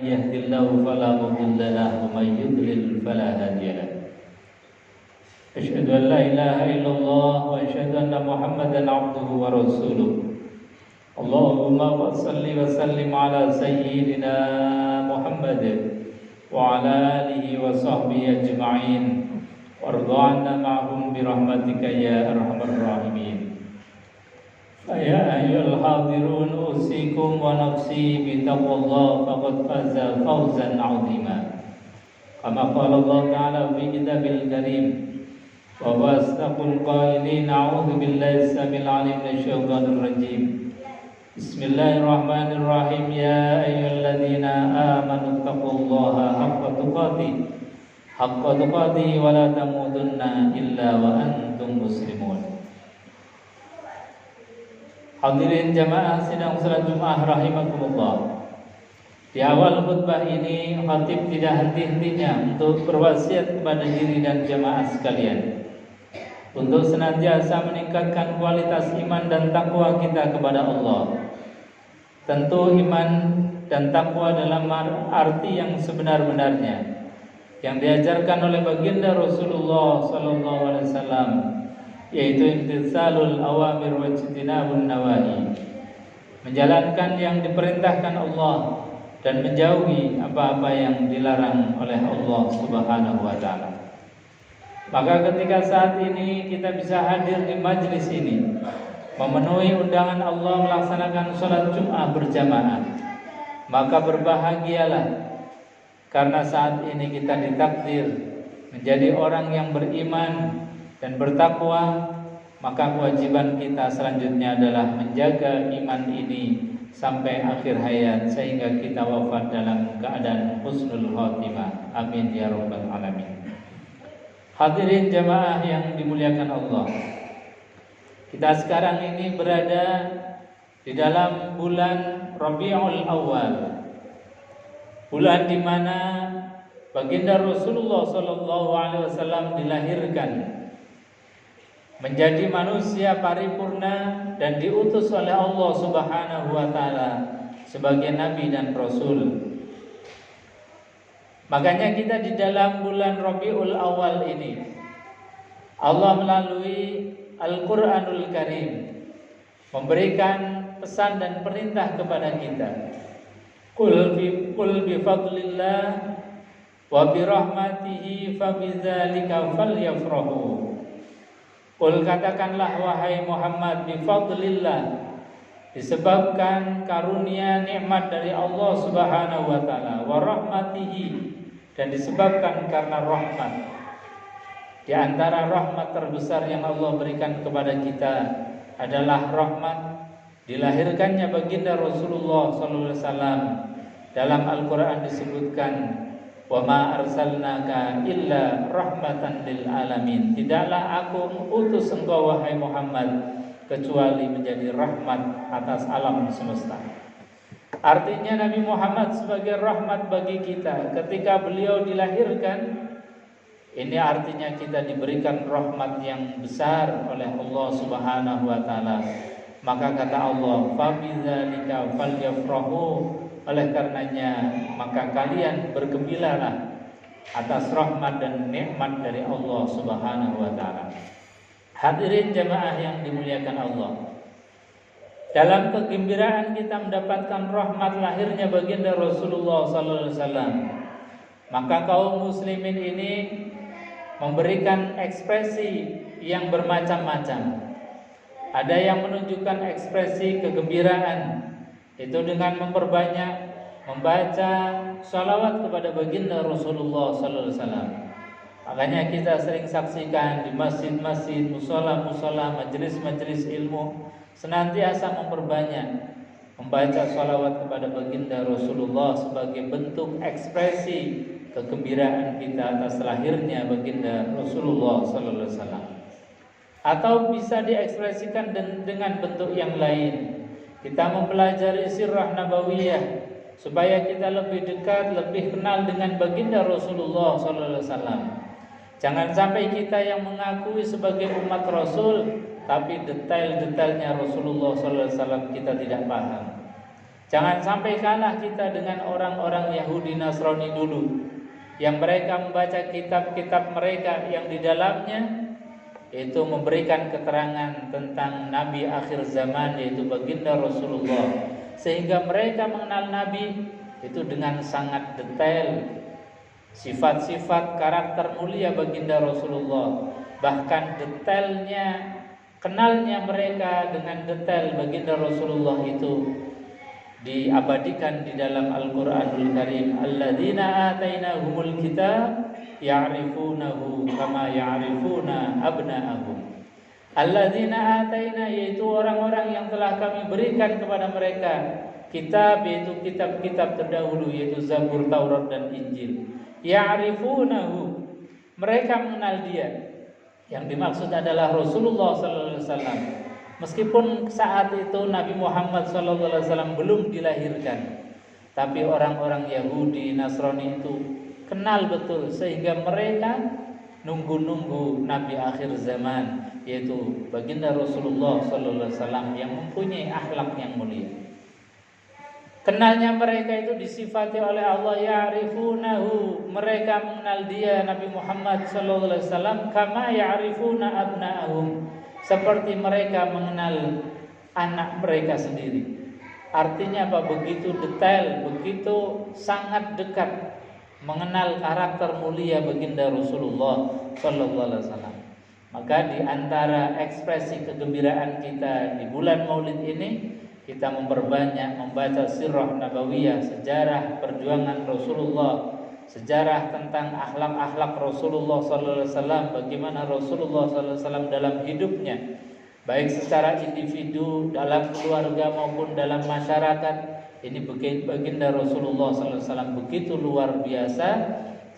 يهد الله فلا مضل له ومن يضلل فلا هادي له. أشهد أن لا إله إلا الله وأشهد أن محمدا عبده ورسوله. اللهم صل وسلم على سيدنا محمد وعلى آله وصحبه أجمعين وارض عنا معهم برحمتك يا أرحم الراحمين. فيا أيها الحاضرون أوصيكم ونفسي بتقوى الله فقد فاز فوزا عظيما. كما قال الله تعالى في كتابه الكريم: وهو أصدق القائلين. أعوذ بالله السميع العليم من الشيطان الرجيم. بسم الله الرحمن الرحيم. يا أيها الذين آمنوا اتقوا الله حق تقاته ولا تموتن إلا وأنتم مسلمون. Hadirin jamaah sidang salat Jumat rahimakumullah. Di awal khutbah ini khatib tidak henti-hentinya untuk berwasiat kepada diri dan jamaah sekalian untuk senantiasa meningkatkan kualitas iman dan takwa kita kepada Allah. Tentu iman dan takwa dalam arti yang sebenar-benarnya yang diajarkan oleh baginda Rasulullah SAW, yaitu imtitsalul awamir wa ijtinabun nawahi, menjalankan yang diperintahkan Allah dan menjauhi apa-apa yang dilarang oleh Allah Subhanahu wa taala. Maka ketika saat ini kita bisa hadir di majlis ini, memenuhi undangan Allah melaksanakan sholat Jumat berjamaah, maka berbahagialah, karena saat ini kita ditakdir menjadi orang yang beriman dan bertakwa. Maka kewajiban kita selanjutnya adalah menjaga iman ini sampai akhir hayat, sehingga kita wafat dalam keadaan husnul khotimah. Amin ya rabbal alamin. Hadirin jamaah yang dimuliakan Allah, kita sekarang ini berada di dalam bulan Rabiul Awal, bulan di mana baginda Rasulullah SAW dilahirkan menjadi manusia paripurna dan diutus oleh Allah Subhanahu wa taala sebagai nabi dan rasul. Makanya kita di dalam bulan Rabiul Awal ini, Allah melalui Al-Qur'anul Karim memberikan pesan dan perintah kepada kita. Qul bi fadlillah wa bi rahmatihi fa bidzalika falyafrahu. Qul, katakanlah wahai Muhammad, bi fadlillah, disebabkan karunia nikmat dari Allah Subhanahu wa taala, wa rahmatihi, dan disebabkan karena rahmat. Di antara rahmat terbesar yang Allah berikan kepada kita adalah rahmat dilahirkannya baginda Rasulullah SAW. Dalam Al-Quran disebutkan, wa ma arsalnaka illa rahmatan lil alamin. Tidaklah aku mengutus engkau wahai Muhammad kecuali menjadi rahmat atas alam semesta. Artinya Nabi Muhammad sebagai rahmat bagi kita ketika beliau dilahirkan. Ini artinya kita diberikan rahmat yang besar oleh Allah Subhanahu wa taala. Maka kata Allah, fa bidzalika falyafrahu, oleh karenanya maka kalian bergembiralah atas rahmat dan nikmat dari Allah Subhanahu wa taala. Hadirin jamaah yang dimuliakan Allah, dalam kegembiraan kita mendapatkan rahmat lahirnya baginda Rasulullah SAW, maka kaum muslimin ini memberikan ekspresi yang bermacam-macam. Ada yang menunjukkan ekspresi kegembiraan itu dengan memperbanyak membaca sholawat kepada baginda Rasulullah SAW. Makanya kita sering saksikan di masjid-masjid, musola-musola, majelis-majelis ilmu senantiasa memperbanyak membaca sholawat kepada baginda Rasulullah sebagai bentuk ekspresi kegembiraan kita atas lahirnya baginda Rasulullah SAW. Atau bisa diekspresikan dengan bentuk yang lain. Kita mempelajari sirah nabawiyah supaya kita lebih dekat, lebih kenal dengan baginda Rasulullah SAW. Jangan sampai kita yang mengakui sebagai umat Rasul, tapi detail-detailnya Rasulullah SAW kita tidak paham. Jangan sampai kalah kita dengan orang-orang Yahudi Nasrani dulu, yang mereka membaca kitab-kitab mereka yang di dalamnya itu memberikan keterangan tentang Nabi akhir zaman, yaitu baginda Rasulullah, sehingga mereka mengenal Nabi itu dengan sangat detail, sifat-sifat karakter mulia baginda Rasulullah, bahkan detailnya, kenalnya mereka dengan detail baginda Rasulullah itu diabadikan di dalam Al-Qur'anul Karim. Alladzina atainahumul kitab ya'rifunahu kama ya'rifuna abna'ahum. Alladzina ataina, yaitu orang-orang yang telah kami berikan kepada mereka kitab, yaitu kitab-kitab terdahulu, yaitu Zabur, Taurat dan Injil. Ya'rifunahu, mereka mengenal dia. Yang dimaksud adalah Rasulullah sallallahu alaihi wasallam. Meskipun saat itu Nabi Muhammad SAW belum dilahirkan, tapi orang-orang Yahudi Nasrani itu kenal betul, sehingga mereka nunggu-nunggu Nabi akhir zaman, yaitu baginda Rasulullah SAW yang mempunyai akhlak yang mulia. Kenalnya mereka itu disifati oleh Allah, ya'rifunahu, mereka mengenal dia Nabi Muhammad SAW kama ya'rifuna abna'ahum, seperti mereka mengenal anak mereka sendiri. Artinya apa? Begitu detail, begitu sangat dekat mengenal karakter mulia baginda Rasulullah sallallahu alaihi wasallam. Maka di antara ekspresi kegembiraan kita di bulan Maulid ini, kita memperbanyak membaca sirah nabawiyah, sejarah perjuangan Rasulullah, sejarah tentang akhlak-akhlak Rasulullah sallallahu alaihi wasallam, bagaimana Rasulullah sallallahu alaihi wasallam dalam hidupnya, baik secara individu, dalam keluarga maupun dalam masyarakat. Ini baginda Rasulullah sallallahu alaihi wasallam begitu luar biasa,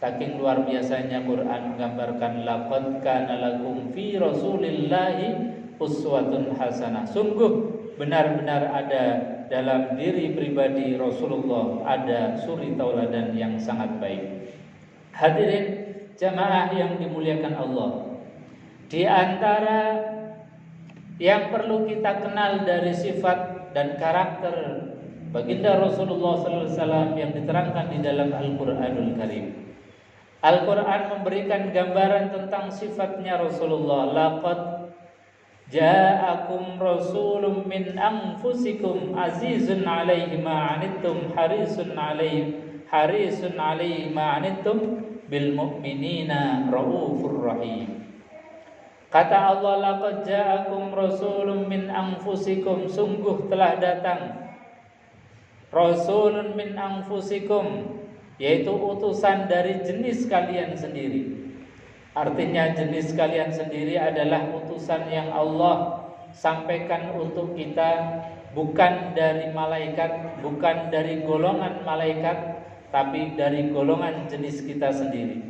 saking luar biasanya Quran menggambarkan laqad kana lakum fi Rasulillahi uswatun hasanah. Sungguh benar-benar ada dalam diri pribadi Rasulullah ada suri tauladan yang sangat baik. Hadirin jamaah yang dimuliakan Allah, di antara yang perlu kita kenal dari sifat dan karakter baginda Rasulullah SAW yang diterangkan di dalam Al-Quranul Karim. Al-Quran memberikan gambaran tentang sifatnya Rasulullah. Laqad ja'akum rasulun min anfusikum azizun alaihi ma anittum harisun alaihi ma anittum bil mu'minina raufur rahim. Kata Allah, laqad ja'akum rasulun min anfusikum, sungguh telah datang rasulun min anfusikum, yaitu utusan dari jenis kalian sendiri. Artinya jenis kalian sendiri adalah utusan yang Allah sampaikan untuk kita, bukan dari malaikat, bukan dari golongan malaikat, tapi dari golongan jenis kita sendiri.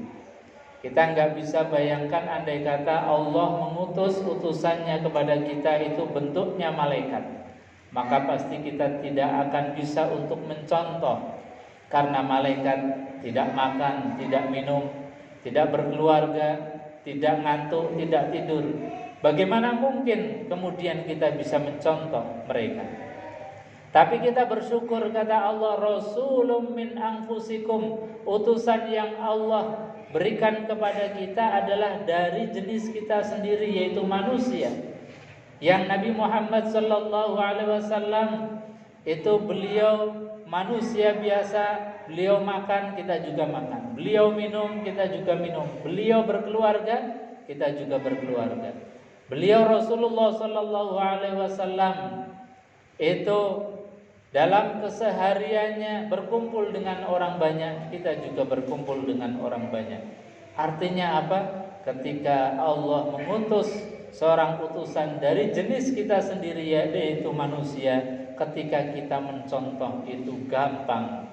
Kita nggak bisa bayangkan andai kata Allah mengutus utusannya kepada kita itu bentuknya malaikat, maka pasti kita tidak akan bisa untuk mencontoh. Karena malaikat tidak makan, tidak minum, tidak berkeluarga, tidak ngantuk, tidak tidur. Bagaimana mungkin kemudian kita bisa mencontoh mereka? Tapi kita bersyukur, kata Allah, rasulun min anfusikum, utusan yang Allah berikan kepada kita adalah dari jenis kita sendiri, yaitu manusia. Yang Nabi Muhammad sallallahu alaihi wasallam itu beliau manusia biasa, beliau makan, kita juga makan. Beliau minum, kita juga minum. Beliau berkeluarga, kita juga berkeluarga. Beliau Rasulullah sallallahu alaihi wasallam itu dalam kesehariannya berkumpul dengan orang banyak, kita juga berkumpul dengan orang banyak. Artinya apa? Ketika Allah mengutus seorang utusan dari jenis kita sendiri, yaitu manusia, ketika kita mencontoh itu gampang.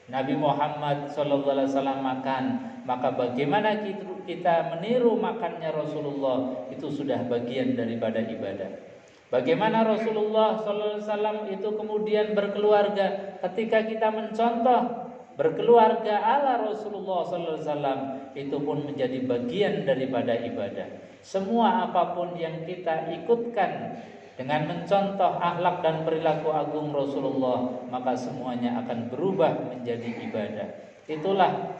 Nabi Muhammad SAW makan, maka bagaimana kita meniru makannya Rasulullah, itu sudah bagian daripada ibadah. Bagaimana Rasulullah SAW itu kemudian berkeluarga, ketika kita mencontoh berkeluarga ala Rasulullah SAW, itu pun menjadi bagian daripada ibadah. Semua apapun yang kita ikutkan dengan mencontoh akhlak dan perilaku agung Rasulullah, maka semuanya akan berubah menjadi ibadah. Itulah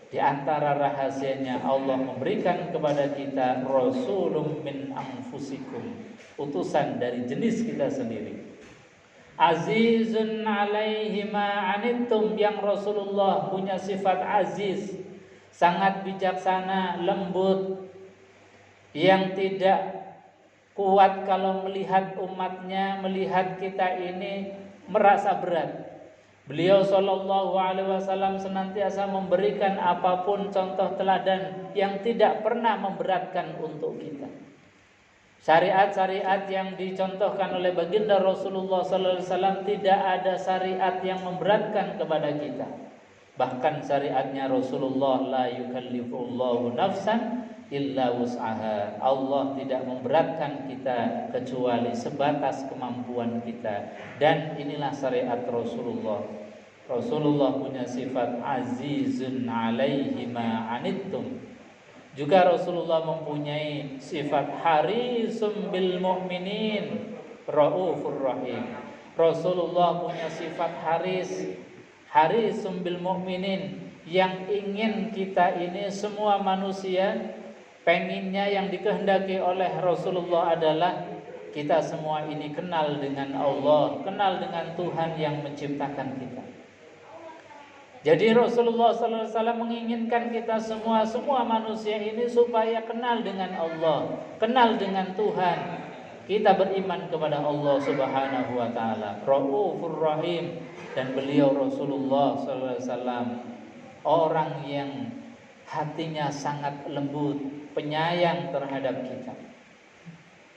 di antara rahasianya Allah memberikan kepada kita rasulun min anfusikum, utusan dari jenis kita sendiri. Azizun alaihi ma anittum, yang Rasulullah punya sifat aziz, sangat bijaksana, lembut, yang tidak kuat kalau melihat umatnya, melihat kita ini merasa berat. Beliau sallallahu alaihi wasallam senantiasa memberikan apapun contoh teladan yang tidak pernah memberatkan untuk kita. Syariat-syariat yang dicontohkan oleh baginda Rasulullah sallallahu alaihi wasallam tidak ada syariat yang memberatkan kepada kita. Bahkan syariatnya Rasulullah, la yukallifullahu nafsan illa wus'aha. Allah tidak memberatkan kita kecuali sebatas kemampuan kita. Dan inilah syariat Rasulullah. Rasulullah punya sifat azizun alaihi ma anittum. Juga Rasulullah mempunyai sifat harisum bil mu'minin raufur rahim. Rasulullah punya sifat harisum bil mu'minin, yang ingin kita ini semua manusia, penginnya yang dikehendaki oleh Rasulullah adalah kita semua ini kenal dengan Allah, kenal dengan Tuhan yang menciptakan kita. Jadi Rasulullah SAW menginginkan kita semua manusia ini supaya kenal dengan Allah, kenal dengan Tuhan. Kita beriman kepada Allah Subhanahu wa taala, Raufur Rahim, dan beliau Rasulullah SAW orang yang hatinya sangat lembut, penyayang terhadap kita.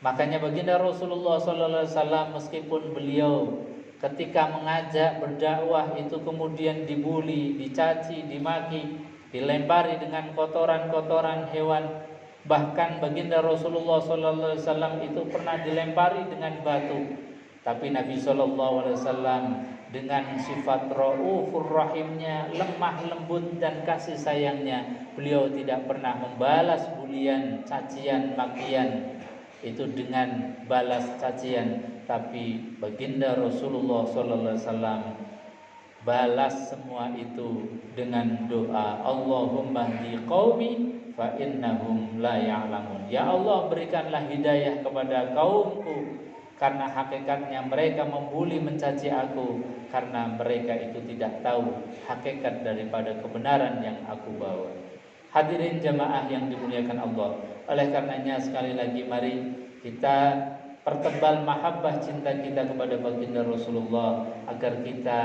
Makanya baginda Rasulullah SAW meskipun beliau ketika mengajak berdakwah itu kemudian dibuli, dicaci, dimaki, dilempari dengan kotoran-kotoran hewan. Bahkan baginda Rasulullah SAW itu pernah dilempari dengan batu. Tapi Nabi SAW dengan sifat raufur rahimnya, lemah lembut dan kasih sayangnya, beliau tidak pernah membalas bulian, cacian, makian itu dengan balas cacian, tapi baginda Rasulullah SAW balas semua itu dengan doa, Allahumma hdi qaumi fa innahum la ya'lamun. Ya Allah, berikanlah hidayah kepada kaumku, karena hakikatnya mereka membuli, mencaci aku, karena mereka itu tidak tahu hakikat daripada kebenaran yang aku bawa. Hadirin jamaah yang dimuliakan Allah, oleh karenanya sekali lagi mari kita pertebal mahabbah cinta kita kepada baginda Rasulullah, agar kita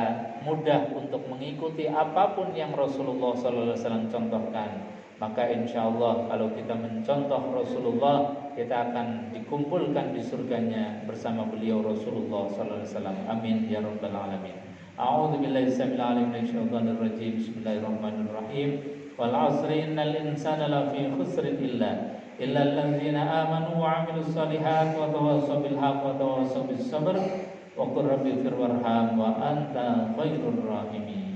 mudah untuk mengikuti apapun yang Rasulullah SAW contohkan. Maka insya Allah kalau kita mencontoh Rasulullah, kita akan dikumpulkan di surganya bersama beliau Rasulullah SAW. Amin ya rabbal alamin. A'udzu billahi samil alim minasyaitonir rajim. Bismillahirrahmanirrahim. Wal 'asri innal insana lafi khusrin illa alladzina amanu wa 'amilus solihati wa tawassaw bil haqqi wa tawassaw bis sabr wa qur rabbighfir warham wa anta khairur rahimin.